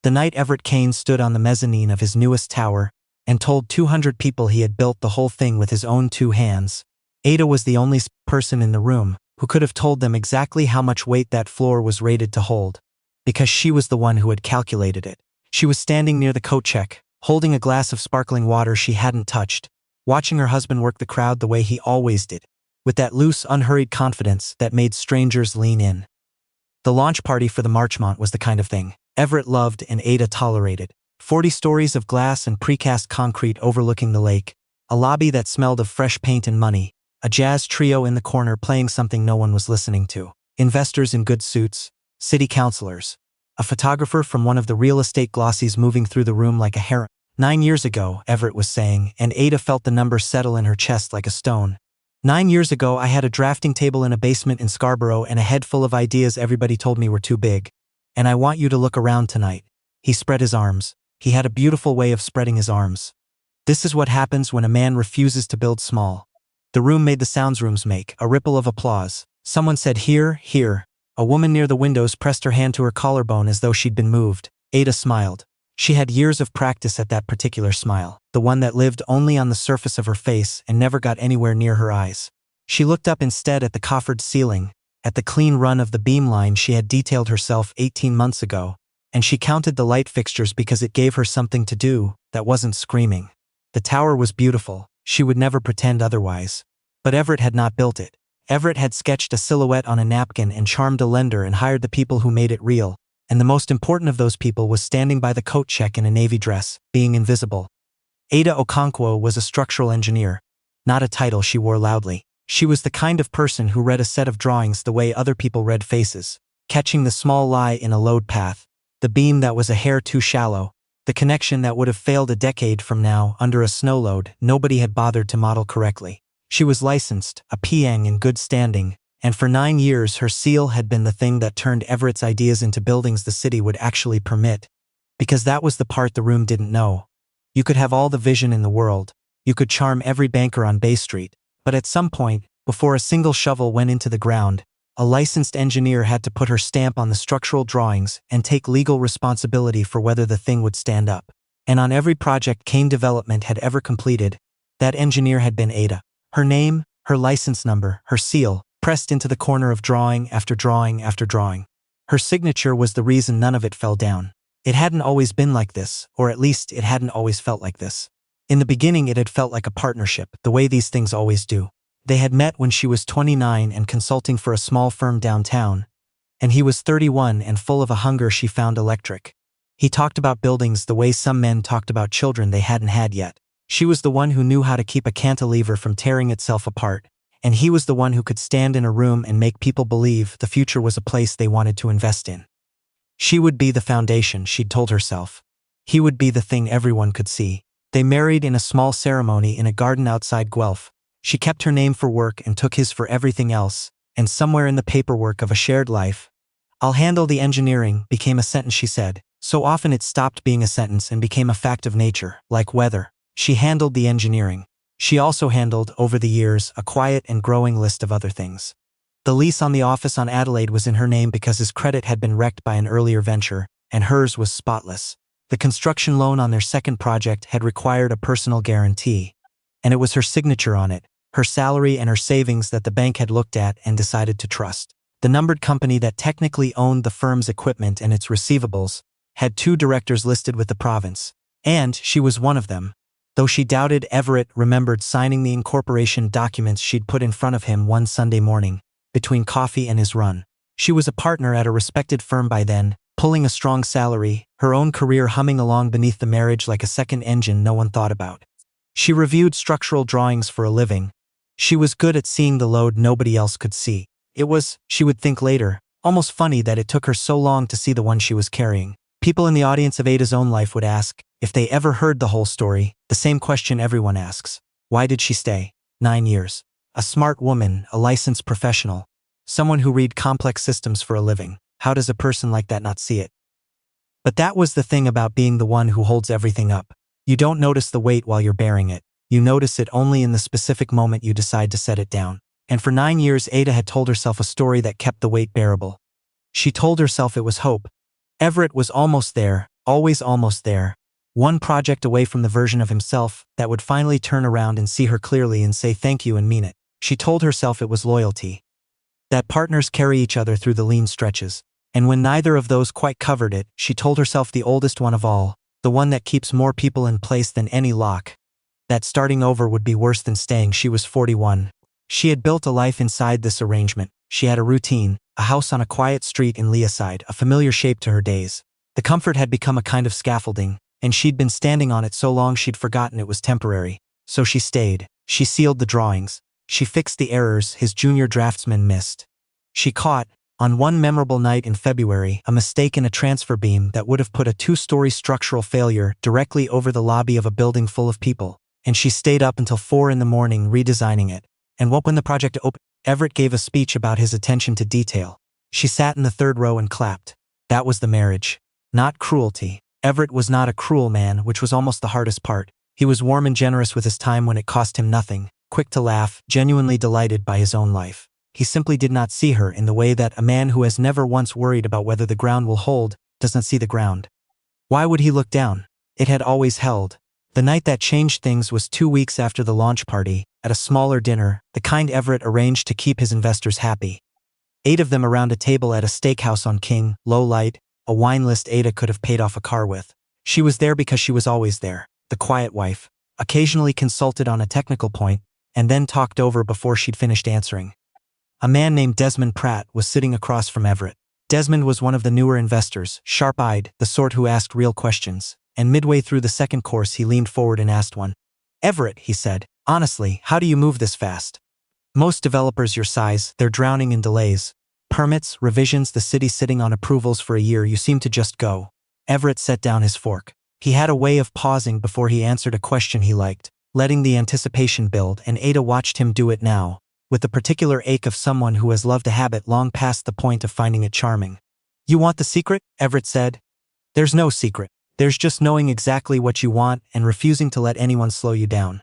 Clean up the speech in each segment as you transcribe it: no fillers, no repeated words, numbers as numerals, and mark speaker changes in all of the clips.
Speaker 1: The night Everett Kane stood on the mezzanine of his newest tower and told 200 people he had built the whole thing with his own 2 hands. Ada was the only person in the room who could have told them exactly how much weight that floor was rated to hold, because she was the one who had calculated it. She was standing near the coat check, holding a glass of sparkling water she hadn't touched, watching her husband work the crowd the way he always did, with that loose, unhurried confidence that made strangers lean in. The launch party for the Marchmont was the kind of thing Everett loved and Ada tolerated. 40 stories of glass and precast concrete overlooking the lake, a lobby that smelled of fresh paint and money, a jazz trio in the corner playing something no one was listening to, investors in good suits, city councilors, a photographer from one of the real estate glossies moving through the room like a heron. 9 years ago, Everett was saying, and Ada felt the number settle in her chest like a stone. 9 years ago, I had a drafting table in a basement in Scarborough and a head full of ideas everybody told me were too big. And I want you to look around tonight. He spread his arms. He had a beautiful way of spreading his arms. This is what happens when a man refuses to build small. The room made the sounds rooms make, a ripple of applause. Someone said, "Here, here." A woman near the windows pressed her hand to her collarbone as though she'd been moved. Ada smiled. She had years of practice at that particular smile, the one that lived only on the surface of her face and never got anywhere near her eyes. She looked up instead at the coffered ceiling, at the clean run of the beamline she had detailed herself 18 months ago, and she counted the light fixtures because it gave her something to do that wasn't screaming. The tower was beautiful, she would never pretend otherwise. But Everett had not built it. Everett had sketched a silhouette on a napkin and charmed a lender and hired the people who made it real, and the most important of those people was standing by the coat check in a navy dress, being invisible. Ada Okonkwo was a structural engineer, not a title she wore loudly. She was the kind of person who read a set of drawings the way other people read faces, catching the small lie in a load path, the beam that was a hair too shallow, the connection that would have failed a decade from now under a snow load nobody had bothered to model correctly. She was licensed, a Piang in good standing, and for 9 years her seal had been the thing that turned Everett's ideas into buildings the city would actually permit. Because that was the part the room didn't know. You could have all the vision in the world, you could charm every banker on Bay Street, but at some point, before a single shovel went into the ground, a licensed engineer had to put her stamp on the structural drawings and take legal responsibility for whether the thing would stand up. And on every project Kane Development had ever completed, that engineer had been Ada. Her name, her license number, her seal, pressed into the corner of drawing after drawing after drawing. Her signature was the reason none of it fell down. It hadn't always been like this, or at least it hadn't always felt like this. In the beginning it had felt like a partnership, the way these things always do. They had met when she was 29 and consulting for a small firm downtown, and he was 31 and full of a hunger she found electric. He talked about buildings the way some men talked about children they hadn't had yet. She was the one who knew how to keep a cantilever from tearing itself apart, and he was the one who could stand in a room and make people believe the future was a place they wanted to invest in. She would be the foundation, she'd told herself. He would be the thing everyone could see. They married in a small ceremony in a garden outside Guelph. She kept her name for work and took his for everything else, and somewhere in the paperwork of a shared life, "I'll handle the engineering," became a sentence she said. So often it stopped being a sentence and became a fact of nature, like weather. She handled the engineering. She also handled, over the years, a quiet and growing list of other things. The lease on the office on Adelaide was in her name because his credit had been wrecked by an earlier venture, and hers was spotless. The construction loan on their second project had required a personal guarantee, and it was her signature on it, her salary and her savings that the bank had looked at and decided to trust. The numbered company that technically owned the firm's equipment and its receivables had 2 directors listed with the province, and she was one of them. Though she doubted Everett remembered signing the incorporation documents she'd put in front of him one Sunday morning, between coffee and his run. She was a partner at a respected firm by then, pulling a strong salary, her own career humming along beneath the marriage like a second engine no one thought about. She reviewed structural drawings for a living. She was good at seeing the load nobody else could see. It was, she would think later, almost funny that it took her so long to see the one she was carrying. People in the audience of Ada's own life would ask, if they ever heard the whole story, the same question everyone asks. Why did she stay? 9 years. A smart woman, a licensed professional. Someone who read complex systems for a living. How does a person like that not see it? But that was the thing about being the one who holds everything up. You don't notice the weight while you're bearing it. You notice it only in the specific moment you decide to set it down. And for 9 years Ada had told herself a story that kept the weight bearable. She told herself it was hope. Everett was almost there, Always almost there. One project away from the version of himself that would finally turn around and see her clearly and say thank you and mean it. She told herself it was loyalty. That partners carry each other through the lean stretches. And when neither of those quite covered it, she told herself the oldest one of all, the one that keeps more people in place than any lock. That starting over would be worse than staying. She was 41. She had built a life inside this arrangement. She had a routine, a house on a quiet street in Leaside, a familiar shape to her days. The comfort had become a kind of scaffolding, and she'd been standing on it so long she'd forgotten it was temporary. So she stayed. She sealed the drawings. She fixed the errors his junior draftsman missed. She caught, on one memorable night in February, a mistake in a transfer beam that would have put a 2-story structural failure directly over the lobby of a building full of people. And she stayed up until 4 in the morning redesigning it. And when the project opened, Everett gave a speech about his attention to detail. She sat in the 3rd row and clapped. That was the marriage. Not cruelty. Everett was not a cruel man, which was almost the hardest part. He was warm and generous with his time when it cost him nothing, quick to laugh, genuinely delighted by his own life. He simply did not see her in the way that a man who has never once worried about whether the ground will hold does not see the ground. Why would he look down? It had always held. The night that changed things was 2 weeks after the launch party, at a smaller dinner, the kind Everett arranged to keep his investors happy. 8 of them around a table at a steakhouse on King, low light, a wine list Ada could have paid off a car with. She was there because she was always there, the quiet wife, occasionally consulted on a technical point, and then talked over before she'd finished answering. A man named Desmond Pratt was sitting across from Everett. Desmond was one of the newer investors, sharp-eyed, the sort who asked real questions, and midway through the second course he leaned forward and asked one. Everett, he said, honestly, how do you move this fast? Most developers your size, they're drowning in delays. Permits, revisions, the city sitting on approvals for a year, you seem to just go. Everett set down his fork. He had a way of pausing before he answered a question he liked, letting the anticipation build, and Ada watched him do it now, with the particular ache of someone who has loved a habit long past the point of finding it charming. You want the secret? Everett said. There's no secret. There's just knowing exactly what you want and refusing to let anyone slow you down.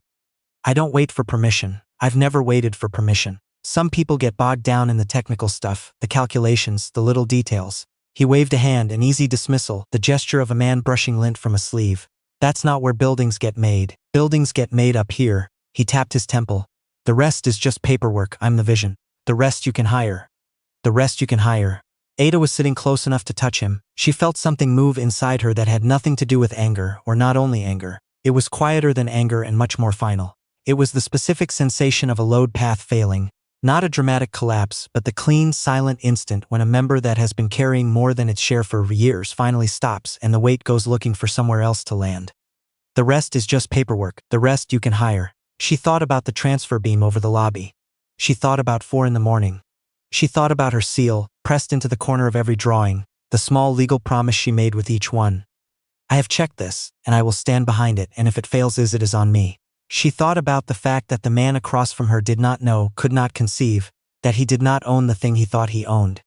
Speaker 1: I don't wait for permission. I've never waited for permission. Some people get bogged down in the technical stuff, the calculations, the little details. He waved a hand, an easy dismissal, the gesture of a man brushing lint from a sleeve. That's not where buildings get made. Buildings get made up here. He tapped his temple. The rest is just paperwork. I'm the vision. The rest you can hire. The rest you can hire. Ada was sitting close enough to touch him. She felt something move inside her that had nothing to do with anger, or not only anger. It was quieter than anger and much more final. It was the specific sensation of a load path failing. Not a dramatic collapse, but the clean, silent instant when a member that has been carrying more than its share for years finally stops and the weight goes looking for somewhere else to land. The rest is just paperwork. The rest you can hire. She thought about the transfer beam over the lobby. She thought about 4 in the morning. She thought about her seal, pressed into the corner of every drawing, the small legal promise she made with each one. I have checked this, and I will stand behind it, and if it fails it is on me. She thought about the fact that the man across from her did not know, could not conceive, that he did not own the thing he thought he owned.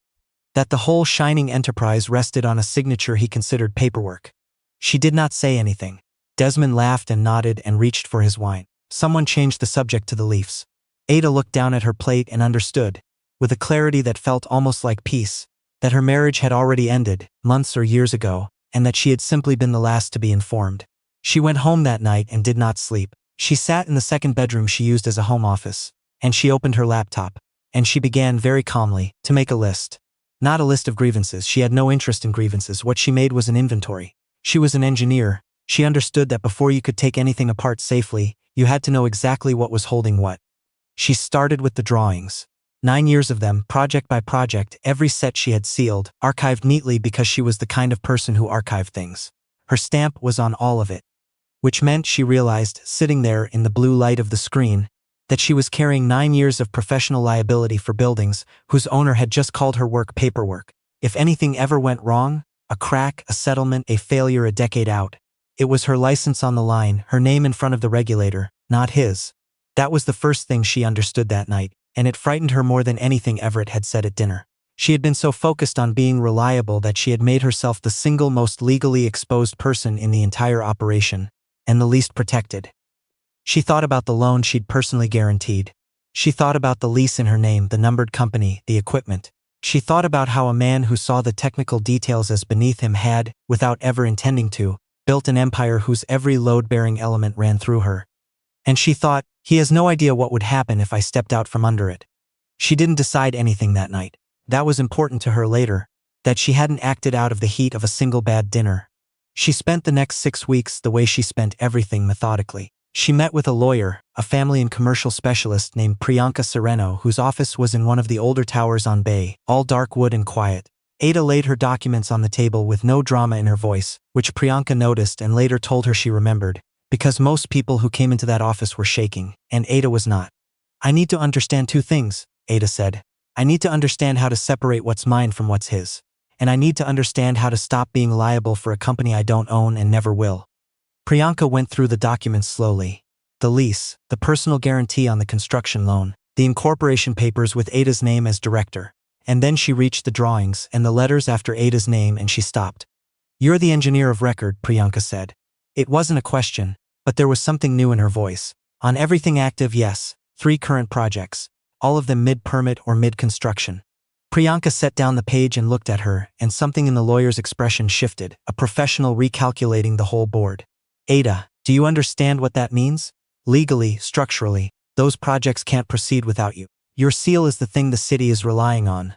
Speaker 1: That the whole shining enterprise rested on a signature he considered paperwork. She did not say anything. Desmond laughed and nodded and reached for his wine. Someone changed the subject to the Leafs. Ada looked down at her plate and understood, with a clarity that felt almost like peace, that her marriage had already ended, months or years ago, and that she had simply been the last to be informed. She went home that night and did not sleep. She sat in the second bedroom she used as a home office, and she opened her laptop, and she began very calmly to make a list. Not a list of grievances. She had no interest in grievances. What she made was an inventory. She was an engineer. She understood that before you could take anything apart safely, you had to know exactly what was holding what. She started with the drawings. 9 years of them, project by project, every set she had sealed, archived neatly because she was the kind of person who archived things. Her stamp was on all of it. Which meant, she realized, sitting there in the blue light of the screen, that she was carrying 9 years of professional liability for buildings whose owner had just called her work paperwork. If anything ever went wrong, a crack, a settlement, a failure a decade out, it was her license on the line, her name in front of the regulator, not his. That was the first thing she understood that night, and it frightened her more than anything Everett had said at dinner. She had been so focused on being reliable that she had made herself the single most legally exposed person in the entire operation, and the least protected. She thought about the loan she'd personally guaranteed. She thought about the lease in her name, the numbered company, the equipment. She thought about how a man who saw the technical details as beneath him had, without ever intending to, built an empire whose every load-bearing element ran through her. And she thought, he has no idea what would happen if I stepped out from under it. She didn't decide anything that night. That was important to her later, that she hadn't acted out of the heat of a single bad dinner. She spent the next 6 weeks the way she spent everything methodically. She met with a lawyer, a family and commercial specialist named Priyanka Sereno, whose office was in one of the older towers on Bay, all dark wood and quiet. Ada laid her documents on the table with no drama in her voice, which Priyanka noticed and later told her she remembered, because most people who came into that office were shaking, and Ada was not. I need to understand 2 things, Ada said. I need to understand how to separate what's mine from what's his. And I need to understand how to stop being liable for a company I don't own and never will. Priyanka went through the documents slowly. The lease, the personal guarantee on the construction loan, the incorporation papers with Ada's name as director. And then she reached the drawings and the letters after Ada's name and she stopped. You're the engineer of record, Priyanka said. It wasn't a question, but there was something new in her voice. On everything active, yes, 3 current projects, all of them mid-permit or mid-construction. Priyanka set down the page and looked at her, and something in the lawyer's expression shifted, a professional recalculating the whole board. Ada, do you understand what that means? Legally, structurally, those projects can't proceed without you. Your seal is the thing the city is relying on.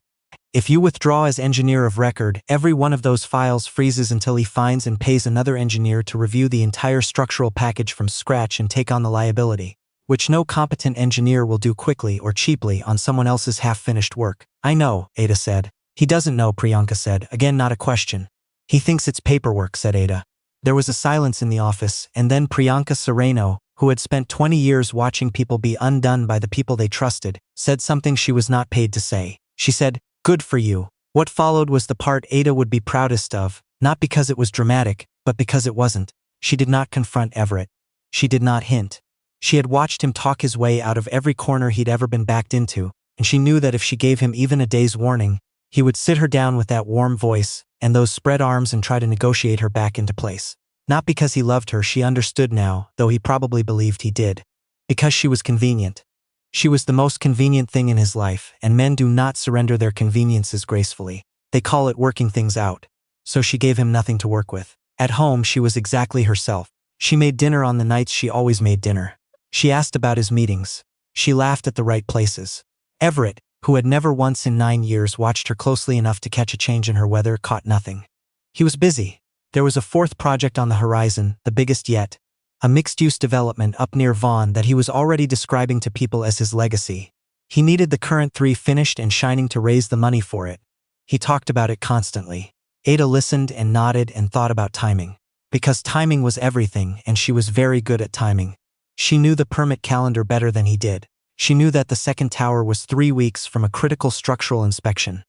Speaker 1: If you withdraw as engineer of record, every one of those files freezes until he finds and pays another engineer to review the entire structural package from scratch and take on the liability, which no competent engineer will do quickly or cheaply on someone else's half-finished work. I know, Ada said. He doesn't know, Priyanka said, again not a question. He thinks it's paperwork, said Ada. There was a silence in the office, and then Priyanka Sereno, who had spent 20 years watching people be undone by the people they trusted, said something she was not paid to say. She said, "Good for you." What followed was the part Ada would be proudest of, not because it was dramatic, but because it wasn't. She did not confront Everett. She did not hint. She had watched him talk his way out of every corner he'd ever been backed into, and she knew that if she gave him even a day's warning, he would sit her down with that warm voice and those spread arms and try to negotiate her back into place. Not because he loved her, she understood now, though he probably believed he did. Because she was convenient. She was the most convenient thing in his life, and men do not surrender their conveniences gracefully. They call it working things out. So she gave him nothing to work with. At home, she was exactly herself. She made dinner on the nights she always made dinner. She asked about his meetings. She laughed at the right places. Everett, who had never once in 9 years watched her closely enough to catch a change in her weather, caught nothing. He was busy. There was a 4th project on the horizon, the biggest yet. A mixed-use development up near Vaughan that he was already describing to people as his legacy. He needed the current 3 finished and shining to raise the money for it. He talked about it constantly. Ada listened and nodded and thought about timing. Because timing was everything, and she was very good at timing. She knew the permit calendar better than he did. She knew that the second tower was 3 weeks from a critical structural inspection.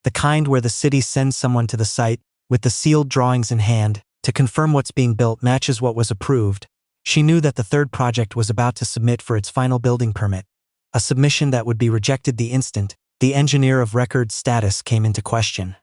Speaker 1: The kind where the city sends someone to the site, with the sealed drawings in hand, to confirm what's being built matches what was approved. She knew that the 3rd project was about to submit for its final building permit. A submission that would be rejected the instant the engineer of record status came into question.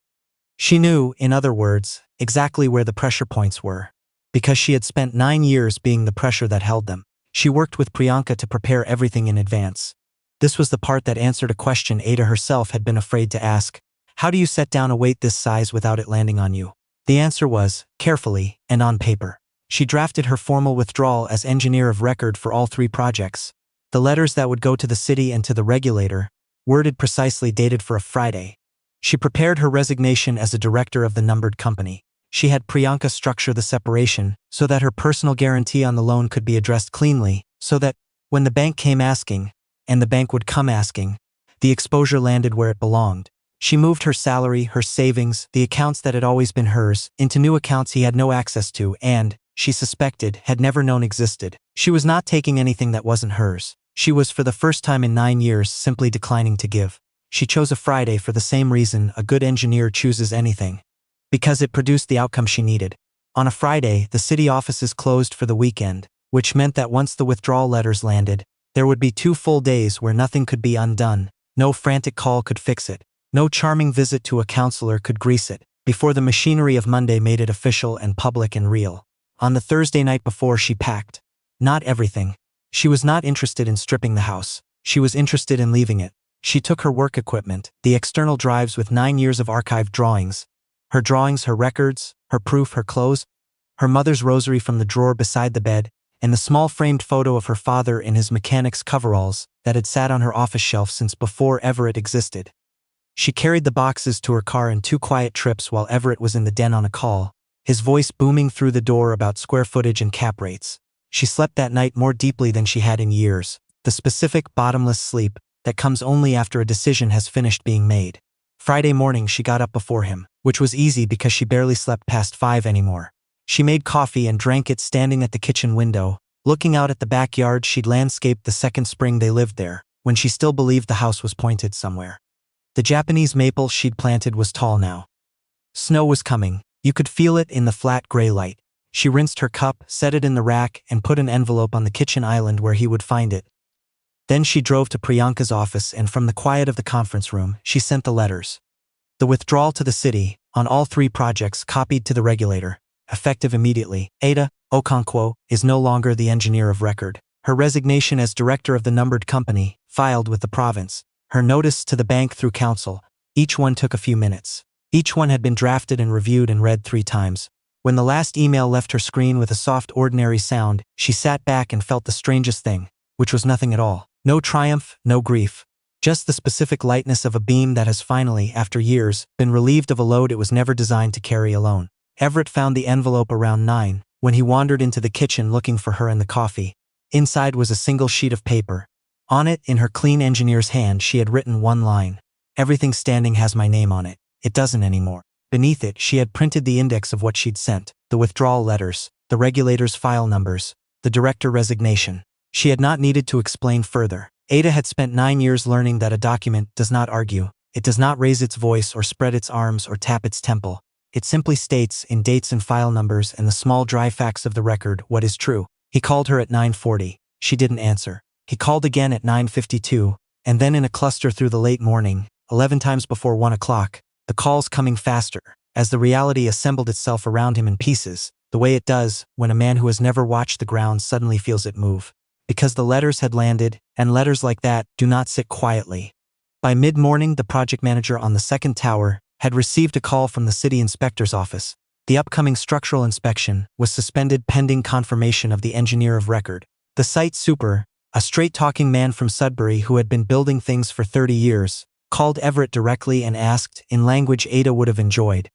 Speaker 1: She knew, in other words, exactly where the pressure points were. Because she had spent 9 years being the pressure that held them. She worked with Priyanka to prepare everything in advance. This was the part that answered a question Ada herself had been afraid to ask. How do you set down a weight this size without it landing on you? The answer was, carefully, and on paper. She drafted her formal withdrawal as engineer of record for all 3 projects. The letters that would go to the city and to the regulator, worded precisely, dated for a Friday. She prepared her resignation as a director of the numbered company. She had Priyanka structure the separation so that her personal guarantee on the loan could be addressed cleanly, so that, when the bank came asking, and the bank would come asking, the exposure landed where it belonged. She moved her salary, her savings, the accounts that had always been hers, into new accounts he had no access to and, she suspected, had never known existed. She was not taking anything that wasn't hers. She was, for the first time in 9 years, simply declining to give. She chose a Friday for the same reason a good engineer chooses anything. Because it produced the outcome she needed. On a Friday, the city offices closed for the weekend, which meant that once the withdrawal letters landed, there would be 2 full days where nothing could be undone. No frantic call could fix it. No charming visit to a counselor could grease it, before the machinery of Monday made it official and public and real. On the Thursday night before, she packed. Not everything. She was not interested in stripping the house. She was interested in leaving it. She took her work equipment, the external drives with 9 years of archived drawings. Her drawings, her records, her proof, her clothes, her mother's rosary from the drawer beside the bed, and the small framed photo of her father in his mechanic's coveralls that had sat on her office shelf since before Everett existed. She carried the boxes to her car in 2 quiet trips while Everett was in the den on a call, his voice booming through the door about square footage and cap rates. She slept that night more deeply than she had in years, the specific, bottomless sleep that comes only after a decision has finished being made. Friday morning she got up before him, which was easy because she barely slept past 5 anymore. She made coffee and drank it standing at the kitchen window, looking out at the backyard she'd landscaped the second spring they lived there, when she still believed the house was pointed somewhere. The Japanese maple she'd planted was tall now. Snow was coming. You could feel it in the flat gray light. She rinsed her cup, set it in the rack, and put an envelope on the kitchen island where he would find it. Then she drove to Priyanka's office and from the quiet of the conference room, she sent the letters. The withdrawal to the city, on all 3 projects copied to the regulator, effective immediately. Ada Okonkwo is no longer the engineer of record. Her resignation as director of the numbered company, filed with the province. Her notice to the bank through counsel. Each one took a few minutes. Each one had been drafted and reviewed and read 3 times. When the last email left her screen with a soft ordinary sound, she sat back and felt the strangest thing, which was nothing at all. No triumph, no grief. Just the specific lightness of a beam that has finally, after years, been relieved of a load it was never designed to carry alone. Everett found the envelope around 9, when he wandered into the kitchen looking for her and the coffee. Inside was a single sheet of paper. On it, in her clean engineer's hand, she had written 1 line. Everything standing has my name on it. It doesn't anymore. Beneath it, she had printed the index of what she'd sent, the withdrawal letters, the regulator's file numbers, the director resignation. She had not needed to explain further. Ada had spent 9 years learning that a document does not argue, it does not raise its voice or spread its arms or tap its temple. It simply states, in dates and file numbers and the small dry facts of the record, what is true. He called her at 9:40. She didn't answer. He called again at 9:52, and then in a cluster through the late morning, 11 times before 1 o'clock, the calls coming faster, as the reality assembled itself around him in pieces, the way it does when a man who has never watched the ground suddenly feels it move. Because the letters had landed, and letters like that do not sit quietly. By mid-morning, the project manager on the 2nd tower had received a call from the city inspector's office. The upcoming structural inspection was suspended pending confirmation of the engineer of record. The site super, a straight-talking man from Sudbury who had been building things for 30 years, called Everett directly and asked, in language Ada would have enjoyed,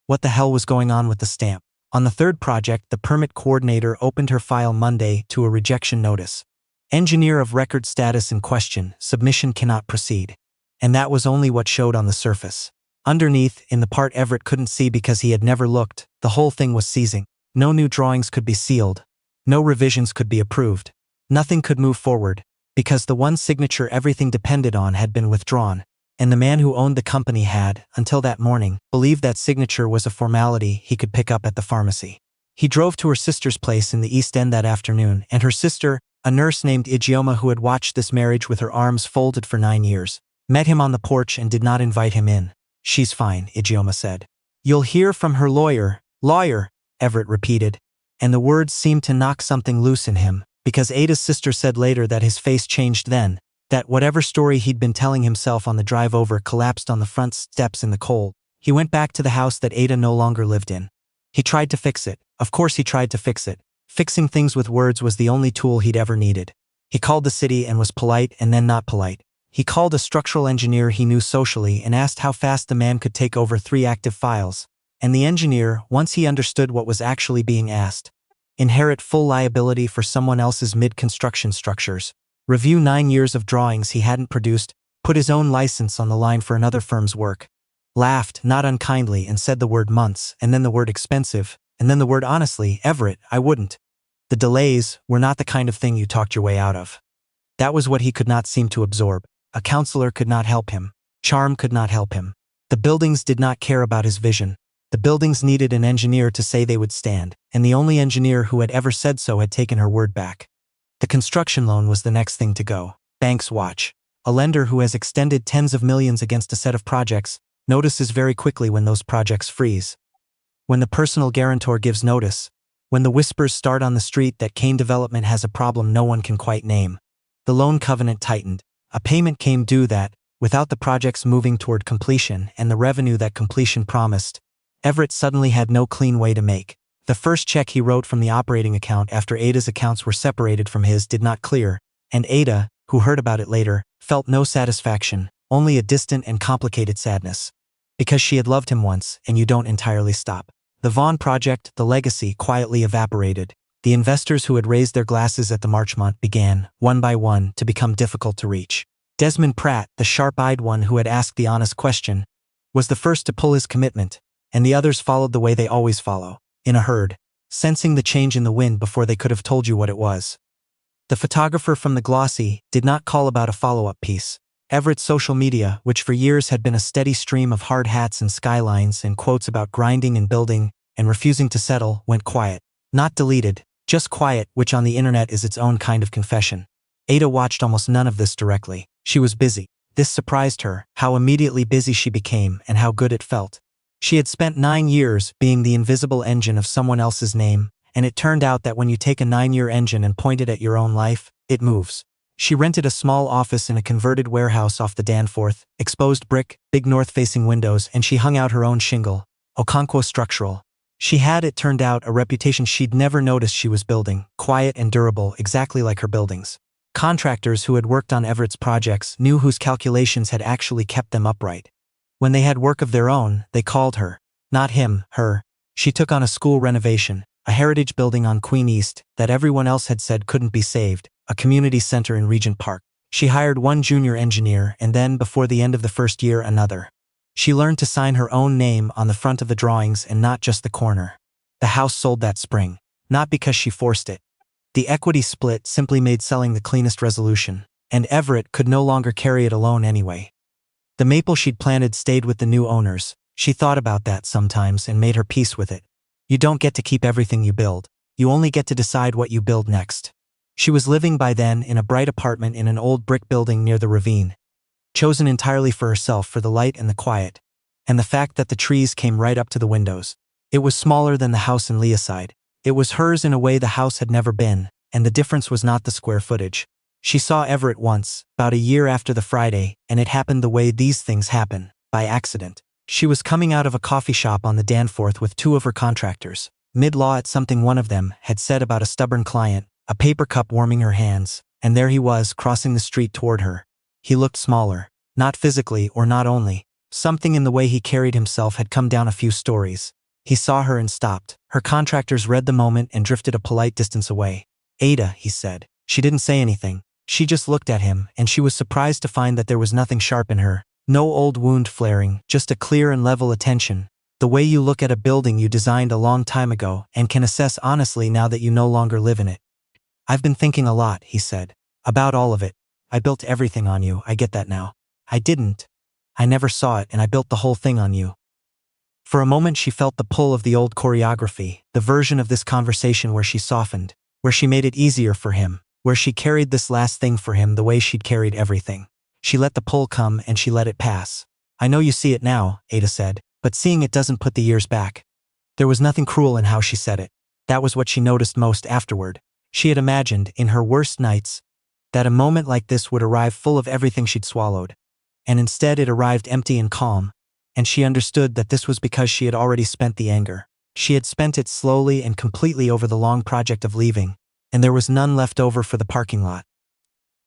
Speaker 1: what the hell was going on with the stamp. On the 3rd project, the permit coordinator opened her file Monday to a rejection notice. Engineer of record status in question, submission cannot proceed. And that was only what showed on the surface. Underneath, in the part Everett couldn't see because he had never looked, the whole thing was seizing. No new drawings could be sealed. No revisions could be approved. Nothing could move forward, because the one signature everything depended on had been withdrawn, and the man who owned the company had, until that morning, believed that signature was a formality he could pick up at the pharmacy. He drove to her sister's place in the East End that afternoon, and her sister, a nurse named Ijeoma who had watched this marriage with her arms folded for 9 years, met him on the porch and did not invite him in. She's fine, Ijeoma said. You'll hear from her lawyer. Lawyer, Everett repeated, and the words seemed to knock something loose in him, because Ada's sister said later that his face changed then, that whatever story he'd been telling himself on the drive over collapsed on the front steps in the cold. He went back to the house that Ada no longer lived in. He tried to fix it. Of course he tried to fix it. Fixing things with words was the only tool he'd ever needed. He called the city and was polite and then not polite. He called a structural engineer he knew socially and asked how fast the man could take over 3 active files. And the engineer, once he understood what was actually being asked, inherit full liability for someone else's mid-construction structures, review 9 years of drawings he hadn't produced, put his own license on the line for another firm's work, laughed, not unkindly, and said the word months, and then the word expensive, and then the word honestly. Everett, I wouldn't. The delays were not the kind of thing you talked your way out of. That was what he could not seem to absorb. A counselor could not help him. Charm could not help him. The buildings did not care about his vision. The buildings needed an engineer to say they would stand, and the only engineer who had ever said so had taken her word back. The construction loan was the next thing to go. Banks watch. A lender who has extended tens of millions against a set of projects notices very quickly when those projects freeze. When the personal guarantor gives notice. When the whispers start on the street that Kane Development has a problem no one can quite name. The loan covenant tightened. A payment came due that, Without the projects moving toward completion and the revenue that completion promised, Everett suddenly had no clean way to make. The first check he wrote from the operating account after Ada's accounts were separated from his did not clear, and Ada, who heard about it later, felt no satisfaction, only a distant and complicated sadness. Because she had loved him once, and you don't entirely stop. The Vaughn project, the legacy, quietly evaporated. The investors who had raised their glasses at the Marchmont began, one by one, to become difficult to reach. Desmond Pratt, the sharp-eyed one who had asked the honest question, was the first to pull his commitment, and the others followed the way they always follow, in a herd, sensing the change in the wind before they could have told you what it was. The photographer from the Glossy did not call about a follow-up piece. Everett's social media, which for years had been a steady stream of hard hats and skylines and quotes about grinding and building and refusing to settle, went quiet. Not deleted, just quiet, which on the internet is its own kind of confession. Ada watched almost none of this directly. She was busy. This surprised her, how immediately busy she became and how good it felt. She had spent 9 years being the invisible engine of someone else's name, and it turned out that when you take a 9-year engine and point it at your own life, it moves. She rented a small office in a converted warehouse off the Danforth, exposed brick, big north-facing windows, and she hung out her own shingle, Okonkwo Structural. She had, it turned out, a reputation she'd never noticed she was building, quiet and durable, exactly like her buildings. Contractors who had worked on Everett's projects knew whose calculations had actually kept them upright. When they had work of their own, they called her. Not him, her. She took on a school renovation, a heritage building on Queen East that everyone else had said couldn't be saved, a community center in Regent Park. She hired one junior engineer and then, before the end of the first year, another. She learned to sign her own name on the front of the drawings and not just the corner. The house sold that spring, not because she forced it. The equity split simply made selling the cleanest resolution, and Everett could no longer carry it alone anyway. The maple she'd planted stayed with the new owners. She thought about that sometimes and made her peace with it. You don't get to keep everything you build. You only get to decide what you build next. She was living by then in a bright apartment in an old brick building near the ravine, chosen entirely for herself for the light and the quiet, and the fact that the trees came right up to the windows. It was smaller than the house in Leaside. It was hers in a way the house had never been, and the difference was not the square footage. She saw Everett once, about a year after the Friday, and it happened the way these things happen, by accident. She was coming out of a coffee shop on the Danforth with 2 of her contractors, mid-law at something one of them had said about a stubborn client, a paper cup warming her hands, and there he was crossing the street toward her. He looked smaller, not physically or not only. Something in the way he carried himself had come down a few stories. He saw her and stopped. Her contractors read the moment and drifted a polite distance away. Ada, he said. She didn't say anything. She just looked at him, and she was surprised to find that there was nothing sharp in her. No old wound flaring, just a clear and level attention. The way you look at a building you designed a long time ago and can assess honestly now that you no longer live in it. I've been thinking a lot, he said. About all of it. I built everything on you, I get that now. I didn't. I never saw it, and I built the whole thing on you. For a moment she felt the pull of the old choreography, the version of this conversation where she softened, where she made it easier for him, where she carried this last thing for him the way she'd carried everything. She let the pull come and she let it pass. I know you see it now, Ada said, but seeing it doesn't put the years back. There was nothing cruel in how she said it. That was what she noticed most afterward. She had imagined, in her worst nights, that a moment like this would arrive full of everything she'd swallowed. And instead it arrived empty and calm, and she understood that this was because she had already spent the anger. She had spent it slowly and completely over the long project of leaving, and there was none left over for the parking lot.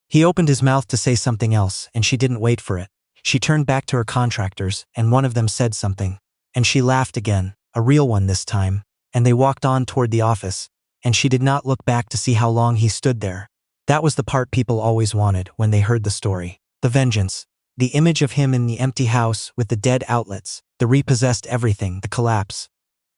Speaker 1: He opened his mouth to say something else, and she didn't wait for it. She turned back to her contractors, and one of them said something, and she laughed again, a real one this time, and they walked on toward the office, and she did not look back to see how long he stood there. That was the part people always wanted when they heard the story. The vengeance. The image of him in the empty house with the dead outlets, the repossessed everything, the collapse.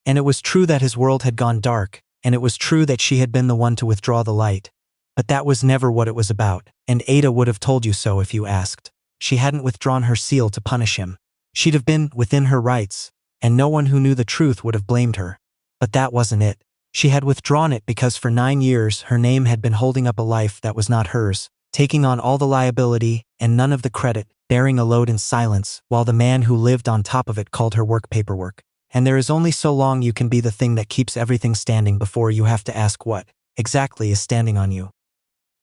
Speaker 1: And it was true that his world had gone dark, and it was true that she had been the one to withdraw the light. But that was never what it was about, and Ada would have told you so if you asked. She hadn't withdrawn her seal to punish him. She'd have been within her rights, and no one who knew the truth would have blamed her. But that wasn't it. She had withdrawn it because for 9 years her name had been holding up a life that was not hers, taking on all the liability and none of the credit, bearing a load in silence, while the man who lived on top of it called her work paperwork. And there is only so long you can be the thing that keeps everything standing before you have to ask what, exactly, is standing on you.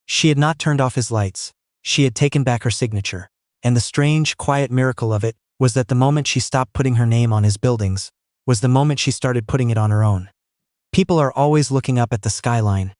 Speaker 1: She had not turned off his lights. She had taken back her signature. And the strange, quiet miracle of it was that the moment she stopped putting her name on his buildings was the moment she started putting it on her own. People are always looking up at the skyline,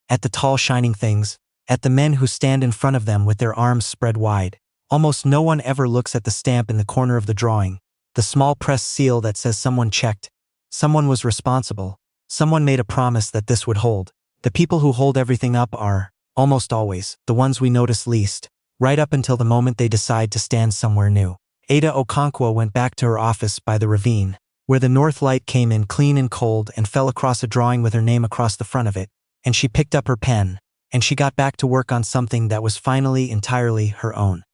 Speaker 1: at the tall shining things, at the men who stand in front of them with their arms spread wide. Almost no one ever looks at the stamp in the corner of the drawing, the small pressed seal that says someone checked, someone was responsible, someone made a promise that this would hold. The people who hold everything up are, almost always, the ones we notice least, right up until the moment they decide to stand somewhere new. Ada Okonkwo went back to her office by the ravine, where the north light came in clean and cold and fell across a drawing with her name across the front of it, and she picked up her pen, and she got back to work on something that was finally entirely her own.